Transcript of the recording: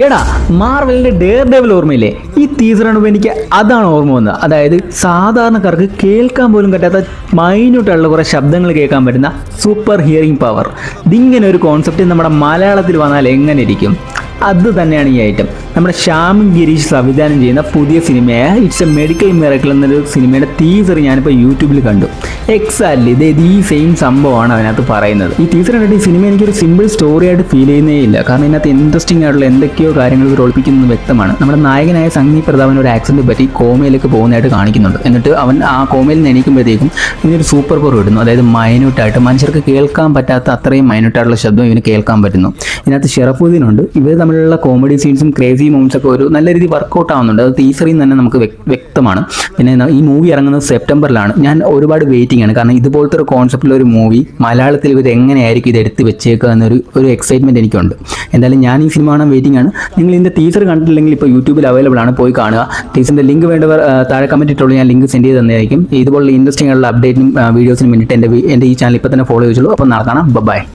എടാ മാർവലിന്റെ dare devil ഓർമ്മയില്ലേ? ഈ ടീസർ കാണുമ്പോൾ എനിക്ക് അതാണ് ഓർമ്മ വന്നത്. അതായത് സാധാരണക്കാർക്ക് കേൾക്കാൻ പോലും പറ്റാത്ത മൈന്യൂട്ടായിട്ടുള്ള കുറേ ശബ്ദങ്ങൾ കേൾക്കാൻ പറ്റുന്ന സൂപ്പർ ഹിയറിംഗ് പവർ. ഇതിങ്ങനെ ഒരു കോൺസെപ്റ്റ് നമ്മുടെ മലയാളത്തിൽ വന്നാൽ എങ്ങനെ ഇരിക്കും? അത് തന്നെയാണ് ഈ ഐറ്റം. നമ്മുടെ ശ്യാം ഗിരീഷ് സംവിധാനം ചെയ്യുന്ന പുതിയ സിനിമയായ ഇറ്റ്സ് എ മെഡിക്കൽ മിറക്കിൾ എന്നൊരു സിനിമയുടെ ടീസർ ഞാനിപ്പോൾ യൂട്യൂബിൽ കണ്ടു. എക്സാക്ട്ലി ഇത് ഈ സെയിം സംഭവമാണ് അതിനകത്ത് പറയുന്നത്. ഈ ടീസർ കണ്ടിട്ട് ഈ സിനിമ എനിക്കൊരു സിമ്പിൾ സ്റ്റോറി ആയിട്ട് ഫീൽ ചെയ്യുന്നേ ഇല്ല. കാരണം ഇതിനകത്ത് ഇൻട്രസ്റ്റിംഗ് ആയിട്ടുള്ള എന്തൊക്കെയോ കാര്യങ്ങൾ ഇവർ ഒളിപ്പിക്കുന്നത് വ്യക്തമാണ്. നമ്മുടെ നായകനായ സംഗീത് പ്രതാപൻ ഒരു ആക്സിഡന്റ് പറ്റി കോമയിലേക്ക് പോകുന്നതായിട്ട് കാണിക്കുന്നുണ്ട്. എന്നിട്ട് അവൻ ആ കോമയിൽ നിന്ന് എണീക്കുമ്പോഴത്തേക്കും ഇവനൊരു സൂപ്പർ പവർ ഇടുന്നു. അതായത് മൈന്യൂട്ടായിട്ട് മനുഷ്യർക്ക് കേൾക്കാൻ പറ്റാത്ത അത്രയും മൈന്യൂട്ടായിട്ടുള്ള ശബ്ദം ഇവന് കേൾക്കാൻ പറ്റുന്നു. ഇതിനകത്ത് ഷറഫുദ്ദീൻ ഉണ്ട്. ഇവർ തമ്മിലുള്ള കോമഡി സീൻസും ക്രേസി മൂവ്സ് ഒക്കെ ഒരു നല്ല രീതിയിൽ വർക്കൗട്ട് ആവുന്നുണ്ട്. അത് ടീസറിൽ തന്നെ നമുക്ക് വ്യക്തമാണ്. പിന്നെ ഈ മൂവി ഇറങ്ങുന്നത് സെപ്റ്റംബറിലാണ്. ഞാൻ ഒരുപാട് വെയിറ്റിംഗ് ആണ്. കാരണം ഇതുപോലത്തെ ഒരു കോൺസെപ്റ്റിലുള്ള ഒരു മൂവി മലയാളത്തിൽ ഇത് എങ്ങനെയായിരിക്കും ഇത് എടുത്ത് വെച്ചേക്കുക എന്നൊരു എക്സൈറ്റ്മെന്റ് എനിക്കുണ്ട്. എന്തായാലും ഞാൻ ഈ സിനിമ കാണാൻ വെയിറ്റിംഗ് ആണ്. നിങ്ങൾ ഇതിന്റെ ടീസർ കണ്ടിട്ടില്ലെങ്കിൽ ഇപ്പോൾ യൂട്യൂബിൽ അവൈലബിൾ ആണ്, പോയി കാണുക. ടീസറിന്റെ ലിങ്ക് വേണ്ടവർ താഴെ കമന്റ് ഇട്ടുള്ളൂ, ഞാൻ ലിങ്ക് സെൻഡ് ചെയ്ത് തന്നെയായിരിക്കും. ഇതുപോലുള്ള ഇൻട്രസ്റ്റിംഗ് ആയിട്ടുള്ള അപ്ഡേറ്റിനും വീഡിയോസിനും വേണ്ടിയിട്ട് എൻ്റെ ഈ ചാനൽ ഇപ്പോൾ തന്നെ ഫോളോ ചെയ്തോളൂ. അപ്പോൾ നാളെ കാണാം. ബൈ.